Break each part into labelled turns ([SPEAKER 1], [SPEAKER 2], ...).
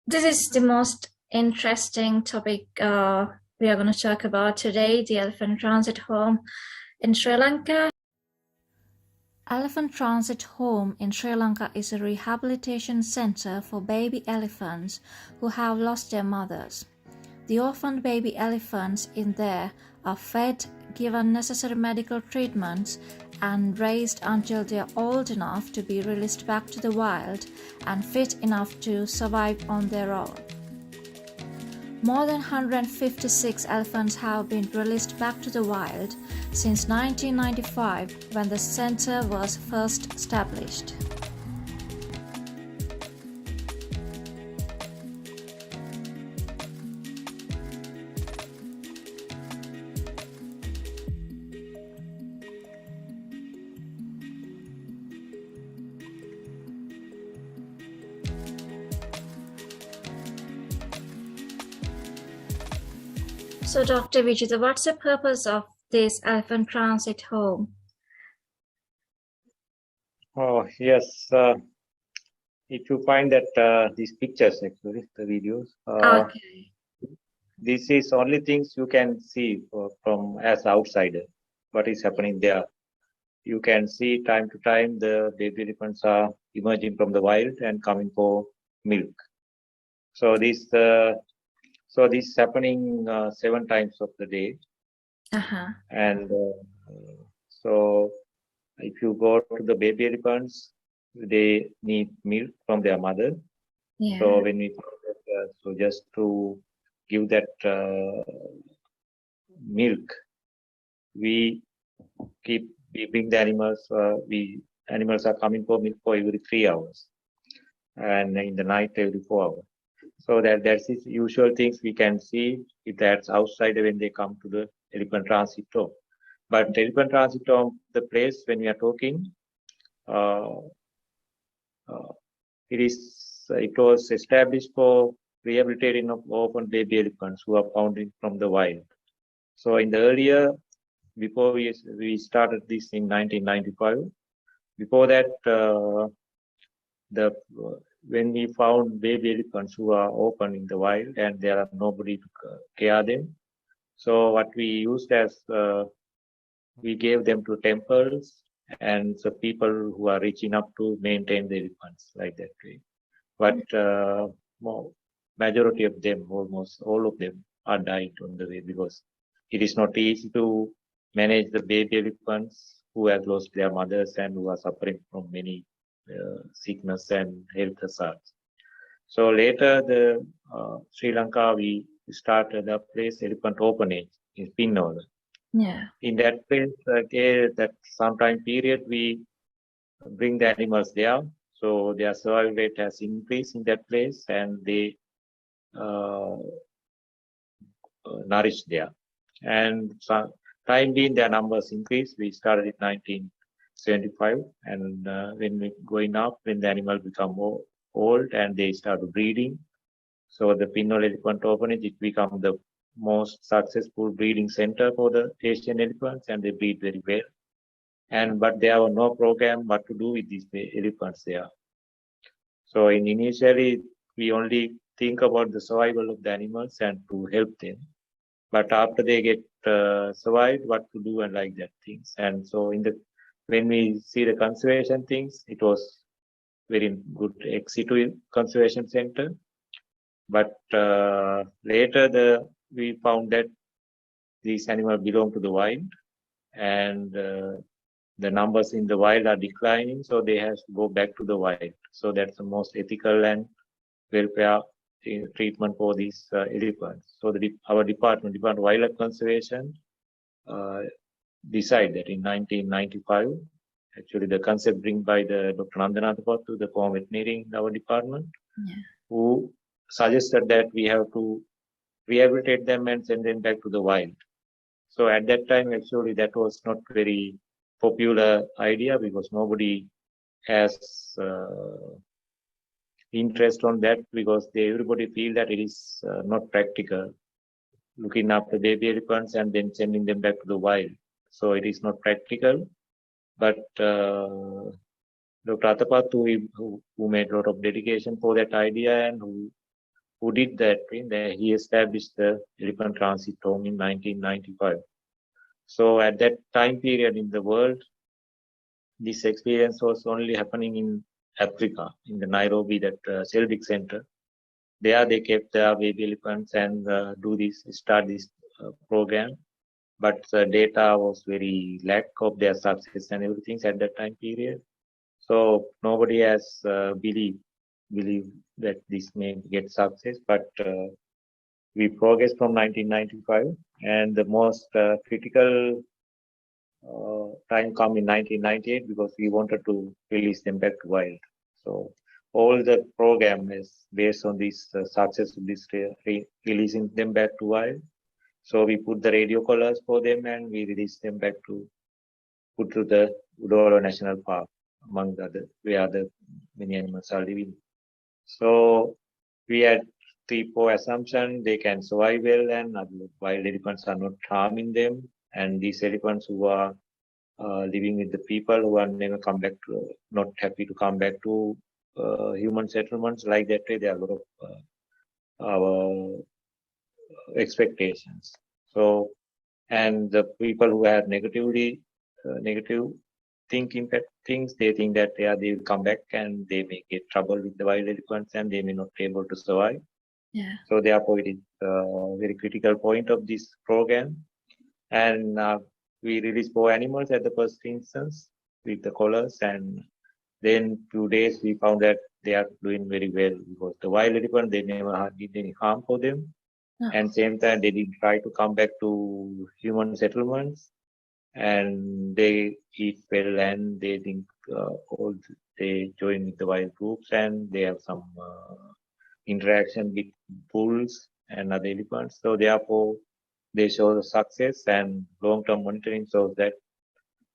[SPEAKER 1] This is the most interesting topic we are going to talk about today, the elephant transit home in Sri Lanka. Elephant Transit Home in Sri Lanka is a rehabilitation center for baby elephants who have lost their mothers. The orphaned baby elephants in there are fed, given necessary medical treatments, and raised until they are old enough to be released back to the wild and fit enough to survive on their own. More than 156 elephants have been released back to the wild since 1995, when the center was first established. So, Dr. Vijitha, what's the purpose of this elephant transit home?
[SPEAKER 2] Oh, yes. If you find that these pictures, actually, the videos,
[SPEAKER 1] Okay.
[SPEAKER 2] this is only things you can see from as outsider, what is happening there. You can see time to time the baby elephants are emerging from the wild and coming for milk. So this is happening 7 times of the day. And so if you go to the baby elephants, they need milk from their mother.
[SPEAKER 1] Yeah.
[SPEAKER 2] So when we so just to give that milk, we bring the animals. Animals are coming for milk for every 3 hours, and in the night every 4 hours. So that's the usual things we can see. That's outside when they come to the elephant transit home. But elephant transit home, the place when we are talking, it was established for rehabilitating of orphan baby elephants who are found from the wild. So in the earlier, before we started this in 1995, before that, when we found baby elephants who are orphan in the wild and there are nobody to care them, so what we used as we gave them to temples and the people who are rich enough to maintain the elephants like that way. But majority of them, almost all of them, are died on the way because it is not easy to manage the baby elephants who have lost their mothers and who are suffering from many sickness and health hazards. So later, the Sri Lanka, we started a place, elephant orphanage in Pinnola.
[SPEAKER 1] Yeah.
[SPEAKER 2] In that place, that sometime period, we bring the animals there. So their survival rate has increased in that place, and they nourished there. And time being, their numbers increased. We started in 1975, and when we going up, when the animal become more old and they started breeding, so the Pinnola Elephant Orphanage, it become the most successful breeding center for the Asian elephants, and they breed very well. But there was no program what to do with these elephants there. So initially, we only think about the survival of the animals and to help them. But after they get survived, what to do and like that things. And so when we see the conservation things, it was very good ex situ conservation center. But later we found that these animals belong to the wild, and the numbers in the wild are declining, so they have to go back to the wild. So that's the most ethical and welfare treatment for these elephants. So our Department of Wildlife Conservation decided that in 1995, actually the concept bring by the Dr. Nandanatapattu, the former veterinarian in our department, who suggested that we have to rehabilitate them and send them back to the wild. So at that time, actually, that was not very popular idea because nobody has interest on that because everybody feel that it is not practical looking after baby elephants and then sending them back to the wild. So it is not practical. But Dr. Atapattu, who made a lot of dedication for that idea and who who did that. He established the elephant transit home in 1995. So at that time period in the world, this experience was only happening in Africa, in the Nairobi, that Celtic Center. There they kept their baby elephants and start this program. But the data was very lack of their success and everything at that time period. So nobody has believe that this may get success. But we progressed from 1995, and the most critical time come in 1998 because we wanted to release them back to wild. So all the program is based on this success of this releasing them back to wild. So we put the radio collars for them and we release them back to the Udolo National Park, among the other, where the many animals are living. So we had 3-4 assumptions: they can survive well, and wild elephants are not harming them, and these elephants who are living with the people who are never come back to, not happy to come back to human settlements like that way. There are a lot of our expectations. So, and the people who have negative thinking things, they think that they will come back and they may get trouble with the wild elephants and they may not be able to survive.
[SPEAKER 1] Yeah.
[SPEAKER 2] So therefore, it is a very critical point of this program. And we released 4 animals at the first instance with the collars, and then 2 days we found that they are doing very well because the wild elephant, they never did any harm for them. Oh. And same time they did try to come back to human settlements, and they eat well, and they think they join with the wild groups, and they have some interaction with bulls and other elephants. So therefore, they show the success, and long-term monitoring shows that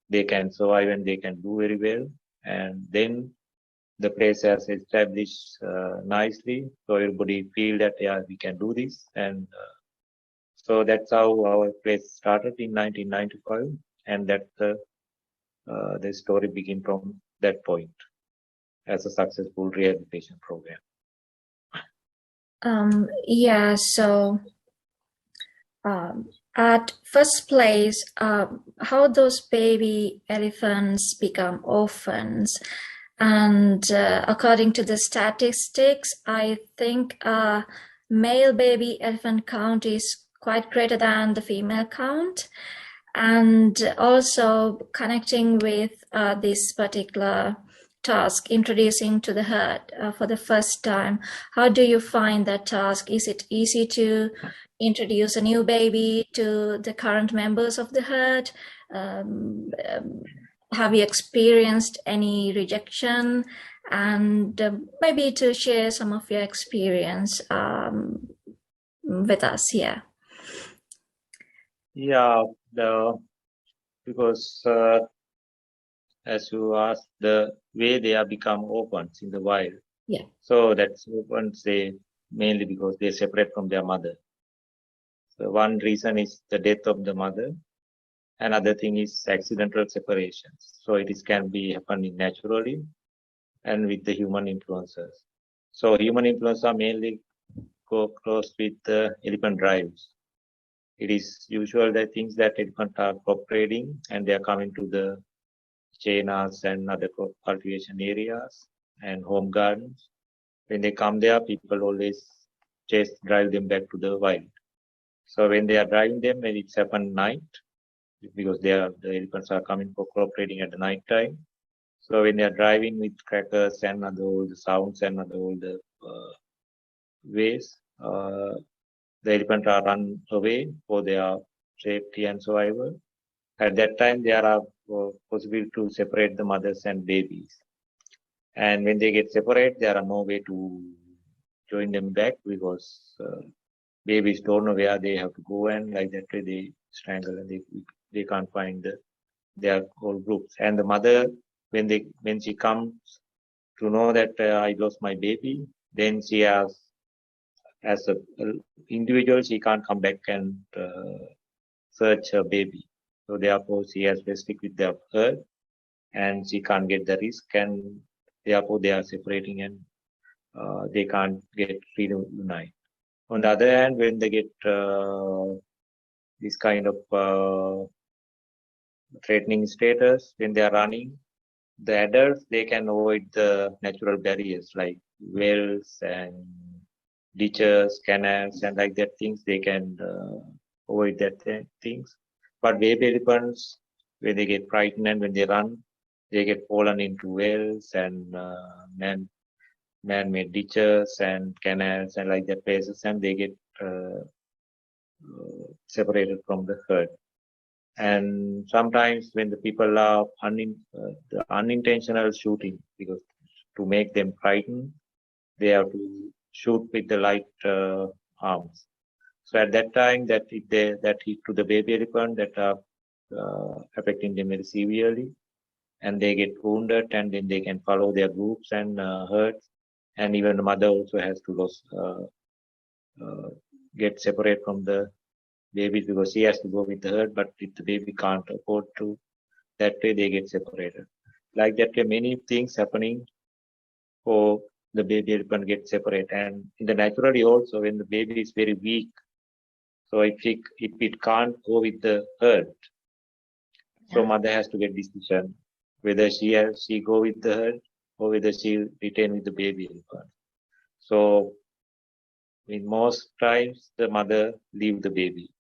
[SPEAKER 2] they can survive and they can do very well. And then the place has established nicely, so everybody feel that we can do this. And so that's how our place started in 1995, and that the story begins from that point as a successful rehabilitation program.
[SPEAKER 1] Yeah, so at first place, how those baby elephants become orphans, and according to the statistics, I think male baby elephant count is quite greater than the female count. And also connecting with this particular task, introducing to the herd for the first time, how do you find that task? Is it easy to introduce a new baby to the current members of the herd? Have you experienced any rejection? And maybe to share some of your experience with us here.
[SPEAKER 2] Yeah, because as you asked, the way they are become orphans in the wild.
[SPEAKER 1] Yeah.
[SPEAKER 2] So that's orphans, they mainly because they separate from their mother. So one reason is the death of the mother. Another thing is accidental separations. So it can be happening naturally and with the human influences. So human influences mainly go close with the elephant drives. It is usual that things that elephants are cooperating and they are coming to the chainas and other cultivation areas and home gardens. When they come there, people always drive them back to the wild. So when they are driving them, when it's happened night, because the elephants are coming for cooperating at the night time. So when they are driving with crackers and all the sounds and all the ways, the elephants are run away for their safety and survival. At that time, there are possible to separate the mothers and babies. And when they get separate, there are no way to join them back because babies don't know where they have to go, and like that way they strangle and they can't find their whole groups. And the mother, when she comes to know that I lost my baby, then she has, as an individual, she can't come back and search her baby. So therefore, she has to stick with the herd, and she can't get the risk, and therefore they are separating, and they can't get reunite. On the other hand, when they get this kind of threatening status, when they are running, the adults, they can avoid the natural barriers like wells and ditches, canals, and like that things. They can avoid that things. But baby elephants, when they get frightened and when they run, they get fallen into wells and man-made ditches and canals and like that places, and they get separated from the herd. And sometimes when the people are the unintentional shooting, because to make them frightened, they have to shoot with the light arms. So at that time, that hit to the baby elephant, that are affecting them very severely, and they get wounded, and then they can follow their groups and herds, and even the mother also has to get separate from the baby because she has to go with the herd, but if the baby can't afford to, that way they get separated. Like that, many things happening for the baby elephant get separate. And in the naturally also, when the baby is very weak, so if it can't go with the herd, so mother has to get decision whether she go with the herd or whether she retain with the baby elephant. So in most times, the mother leave the baby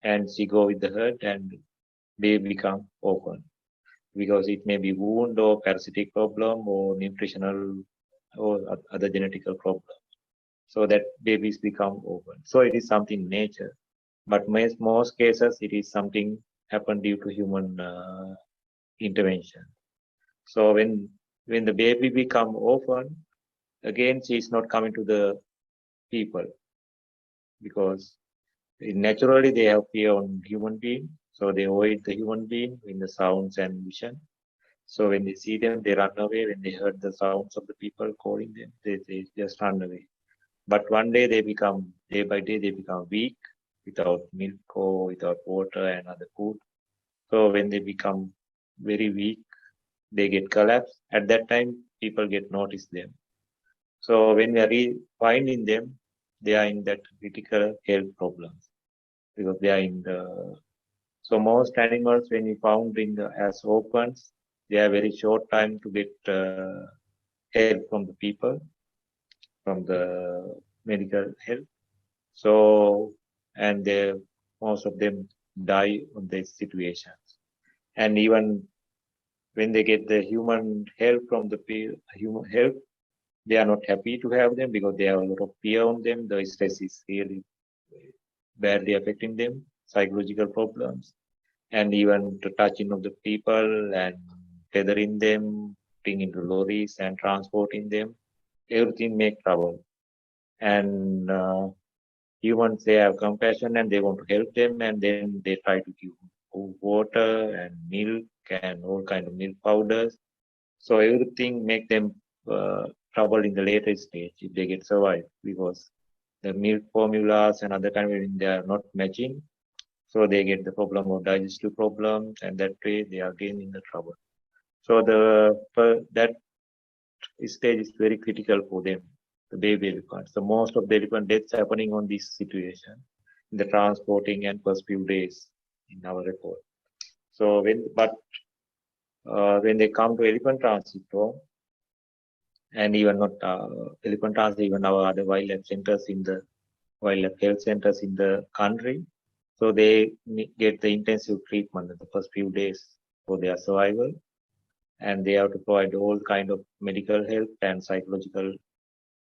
[SPEAKER 2] and she go with the herd, and baby become orphan because it may be wound or parasitic problem or nutritional or other genetical problem. So that babies become orphan. So it is something nature, but most cases it is something happen due to human intervention. So when the baby become orphan, again she is not coming to the people because naturally they have fear on human being, so they avoid the human being in the sounds and vision. So when they see them, they run away. When they heard the sounds of the people calling them, they just run away. But one day day by day, they become weak without milk or without water and other food. So when they become very weak, they get collapsed. At that time, people get notice them. So when we are finding them, they are in that critical health problems because they are in the. So most animals, when we found as orphans, they are very short time to get help from the people, from the medical help. So, and most of them die on these situations. And even when they get the human help from the human help, they are not happy to have them because they have a lot of fear on them. The stress is really badly affecting them, psychological problems, and even the touching of the people and tethering them, putting into lorries and transporting them, everything make trouble. And humans, they have compassion and they want to help them, and then they try to give water and milk and all kind of milk powders. So everything make them trouble in the later stage if they get survived because the milk formulas and other kind of they are not matching. So they get the problem of digestive problems, and that way they are again in the trouble. So that stage is very critical for them, the baby elephants. So most of the elephant deaths happening on this situation in the transporting and first few days in our report. So when they come to elephant transit home, and even not elephant transit, even our other wildlife centers in the wildlife health centers in the country, so they get the intensive treatment in the first few days for their survival, and they have to provide all kind of medical help and psychological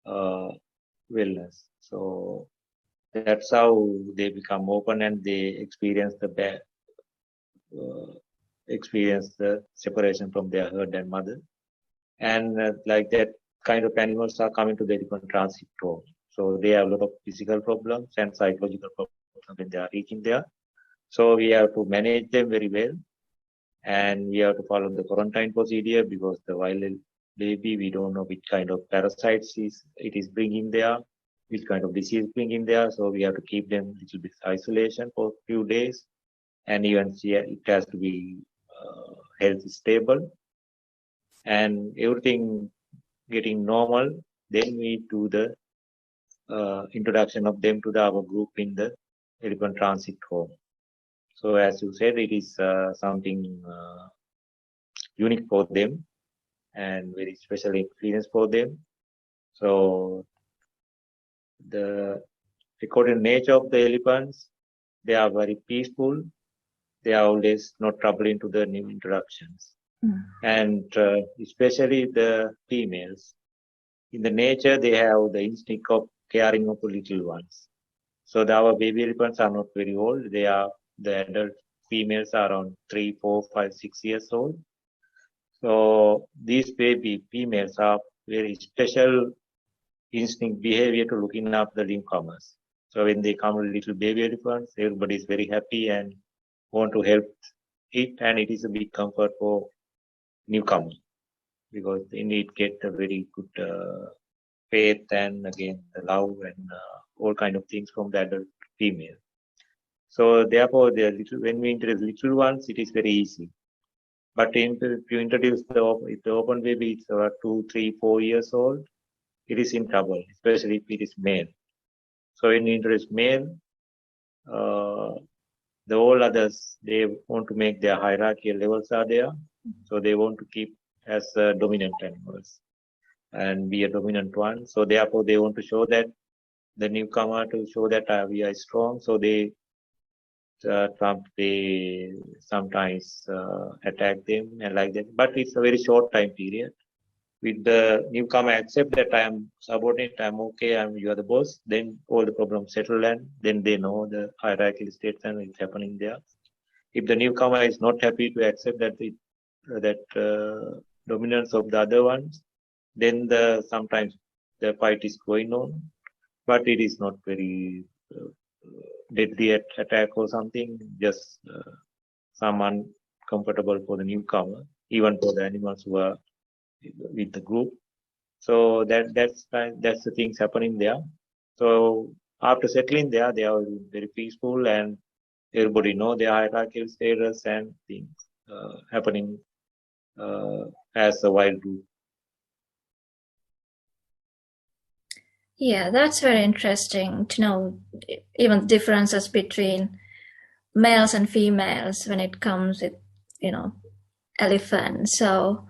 [SPEAKER 2] wellness. So that's how they become open and they experience the separation from their herd and mother. And like that kind of animals are coming to the elephant transit home. So they have a lot of physical problems and psychological problems when they are reaching there. So we have to manage them very well, and we have to follow the quarantine procedure because the wild baby, we don't know which kind of parasites it is bringing there, which kind of disease bringing there. So we have to keep them a little bit isolation for a few days, and even it has to be health stable and everything getting normal. Then we do the introduction of them to our group in the elephant transit home. So as you said, it is something unique for them and very special experience for them. So according to nature of the elephants, they are very peaceful. They are always not troubling to the new introductions. And especially the females. In the nature, they have the instinct of caring of the little ones. So our baby elephants are not very old. The adult females are around 3, 4, 5, 6 years old. So these baby females are very special instinct behavior to looking up the newcomers. So when they come little baby elephants, everybody is very happy and want to help it, and it is a big comfort for newcomers because they need get a very good faith and again the love and all kind of things from the adult female. So therefore, when we introduce little ones, it is very easy. But if you introduce the open baby, it's about 2, 3, 4 years old, it is in trouble, especially if it is male. So when you introduce male, the all others, they want to make their hierarchical levels are there. So they want to keep as dominant animals and be a dominant one. So therefore, they want to show that the newcomer to show that we are strong. So they sometimes attack them and like that. But it's a very short time period. With the newcomer accept that I am subordinate, I'm okay, you are the boss, then all the problems settle and then they know the hierarchical states and it's happening there. If the newcomer is not happy to accept that dominance of the other ones, then sometimes the fight is going on, but it is not very deadly attack or something, just some uncomfortable for the newcomer, even for the animals who are with the group. So that's the things happening there. So after settling there, they are very peaceful and everybody know their hierarchical status and things happening as a wild group.
[SPEAKER 1] Yeah, that's very interesting to know even the differences between males and females when it comes with, elephants. So,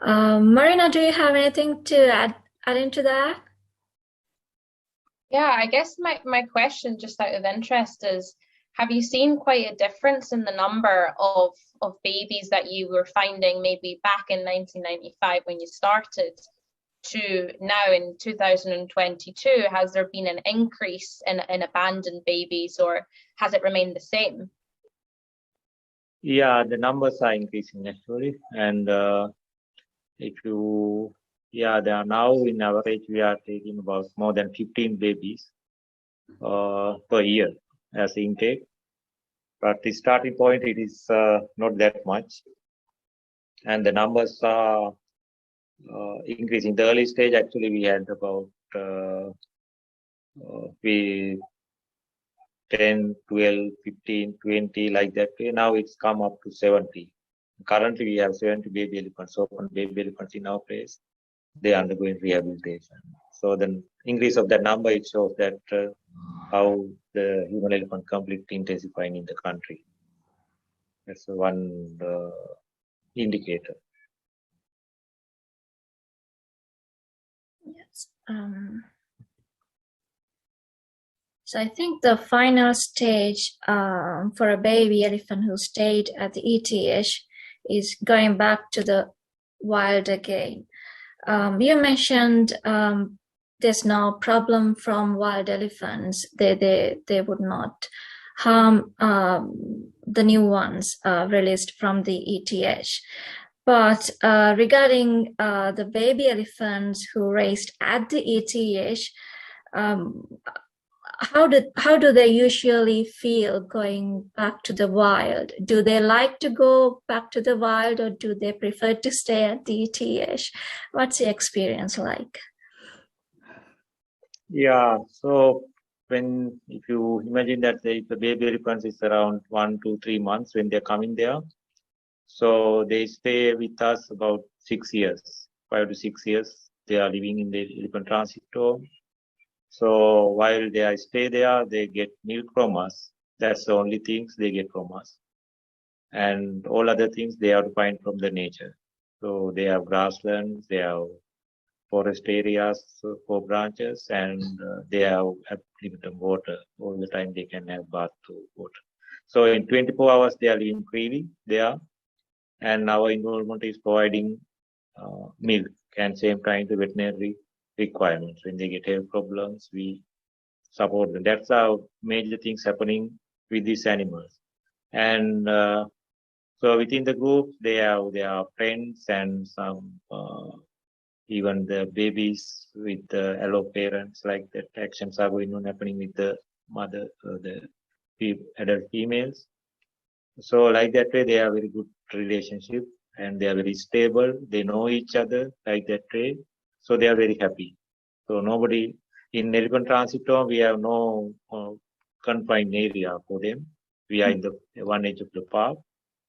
[SPEAKER 1] Marina, do you have anything to add into that?
[SPEAKER 3] Yeah, I guess my question, just out of interest, is have you seen quite a difference in the number of babies that you were finding maybe back in 1995 when you started to now in 2022? Has there been an increase in abandoned babies, or has it remained the same?
[SPEAKER 2] Yeah, the numbers are increasing actually, and they are now in average we are taking about more than 15 babies per year as intake. But the starting point, it is not that much, and the numbers are increasing. The early stage actually we had about 10, 12, 15, 20 like that. Now it's come up to 70. Currently we have 70 baby elephants, open baby elephants in our place. They are undergoing rehabilitation. So the increase of that number, it shows that how the human elephant conflict intensifying in the country. That's one indicator.
[SPEAKER 1] Yes. So I think the final stage for a baby elephant who stayed at the ETH is going back to the wild again. You mentioned there's no problem from wild elephants. They would not harm the new ones released from the ETH. But regarding the baby elephants who raised at the ETH, how do they usually feel going back to the wild? Do they like to go back to the wild, or do they prefer to stay at the ETH? What's the experience like?
[SPEAKER 2] Yeah, so if you imagine that the baby elephants is around 1 to 3 months when they're coming there, so they stay with us about 6 years, 5 to 6 years. They are living in the elephant transit home. So while they stay there, they get milk from us. That's the only things they get from us. And all other things they have to find from the nature. So they have grasslands, they have forest areas for branches, and they have limited water. All the time they can have bath to water. So in 24 hours they are living freely there, and our involvement is providing milk and same time the veterinary requirements. When they get health problems, we support them. That's how major things happening with these animals. And so within the group, they have their friends and some even the babies with the allo parents, like that actions are going on happening with the mother, the adult females. So like that way, they have very good relationship and they are very stable. They know each other like that way. So they are very happy. So nobody in elephant transit home, we have no confined area for them. We are in the one edge of the park.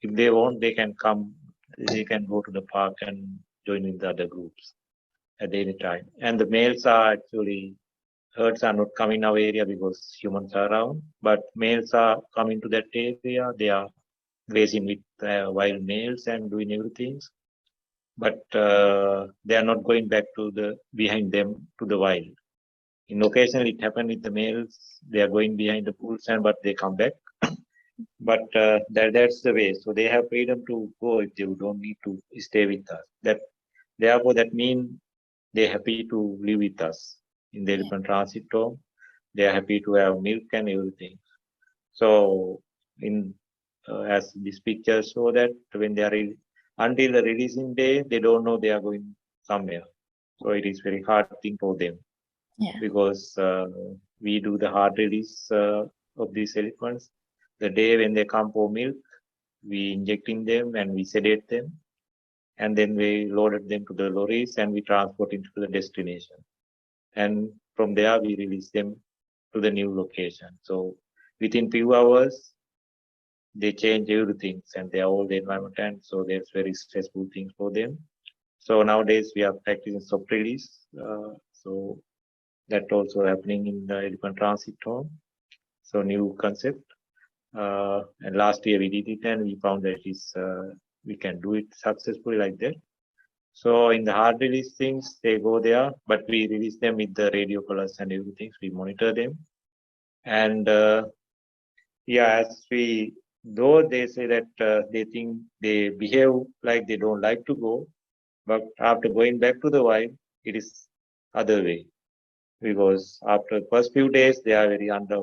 [SPEAKER 2] If they want, they can come, they can go to the park and join with the other groups at any time. And the males are actually, herds are not coming our area because humans are around, but males are coming to that area. They are grazing with wild males and doing everything. But they are not going back to the behind them to the wild. In occasionally it happened with the males, they are going behind the pools and but they come back. But that's the way. So they have freedom to go if they don't need to stay with us. That therefore that means they're happy to live with us in the elephant transit home. They are happy to have milk and everything. So in as this picture show that when they are until the releasing day, they don't know they are going somewhere. So it is very hard thing for them.
[SPEAKER 1] Yeah.
[SPEAKER 2] Because we do the hard release of these elephants. The day when they come for milk, we injecting them and we sedate them, and then we loaded them to the lorries and we transport into the destination. And from there we release them to the new location. So within few hours, they change everything and they are all the environment, and so that's very stressful thing for them. So nowadays we are practicing soft release. So that also happening in the elephant transit home. So new concept. And last year we did it and we found that we can do it successfully like that. So in the hard release things, they go there, but we release them with the radio colors and everything. We monitor them. And though they say that they think they behave like they don't like to go, but after going back to the wild, it is other way. Because after the first few days, they are very under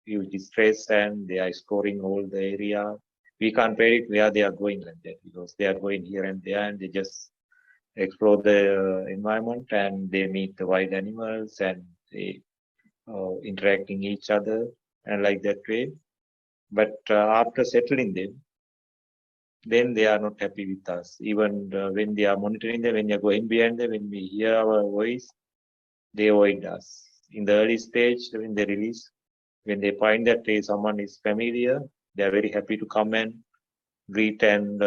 [SPEAKER 2] huge stress and they are exploring all the area. We can't predict where they are going like that because they are going here and there and they just explore the environment and they meet the wild animals and they interacting each other and like that way. But after settling them, then they are not happy with us. Even when they are monitoring them, when they are going behind them, when we hear our voice, they avoid us. In the early stage, when they release, when they find that someone is familiar, they are very happy to come and greet and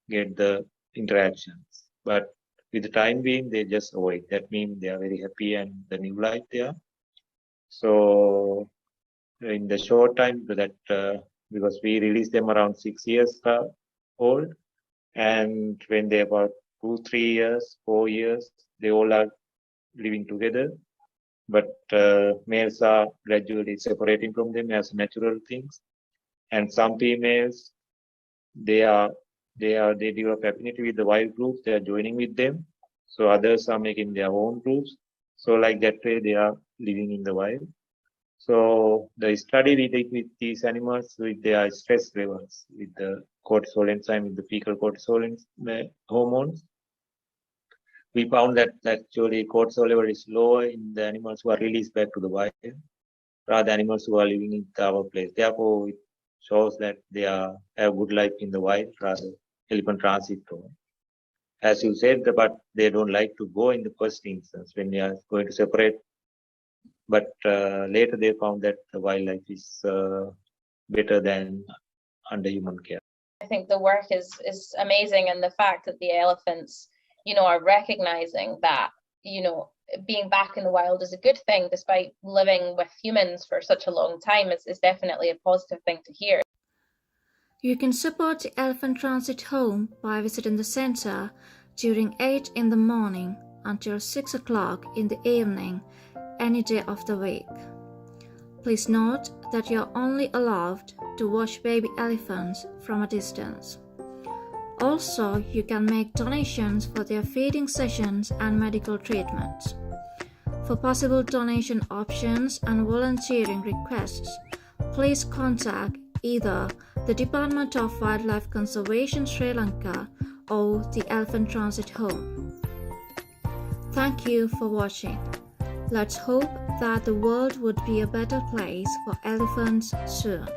[SPEAKER 2] get the interactions. But with the time being, they just avoid. That means they are very happy and the new life there. So in the short time that because we released them around 6 years old, and when they're about 2, 3 years, 4 years, they all are living together. But males are gradually separating from them as natural things, and some females they develop affinity with the wild groups. They are joining with them, so others are making their own groups. So like that way, they are living in the wild. So the study we did with these animals with their stress levels, with the cortisol enzyme, with the fecal cortisol hormones, we found that actually cortisol level is lower in the animals who are released back to the wild rather animals who are living in our place. Therefore, it shows that they have good life in the wild rather elephant transit home. As you said, but they don't like to go in the first instance when they are going to separate. But later they found that the wildlife is better than under human care.
[SPEAKER 3] I think the work is amazing, and the fact that the elephants, are recognizing that, being back in the wild is a good thing, despite living with humans for such a long time. Is definitely a positive thing to hear.
[SPEAKER 1] You can support the Elephant Transit Home by visiting the center during 8 in the morning until 6 o'clock in the evening, any day of the week. Please note that you are only allowed to watch baby elephants from a distance. Also, you can make donations for their feeding sessions and medical treatments. For possible donation options and volunteering requests, please contact either the Department of Wildlife Conservation Sri Lanka or the Elephant Transit Home. Thank you for watching. Let's hope that the world would be a better place for elephants soon.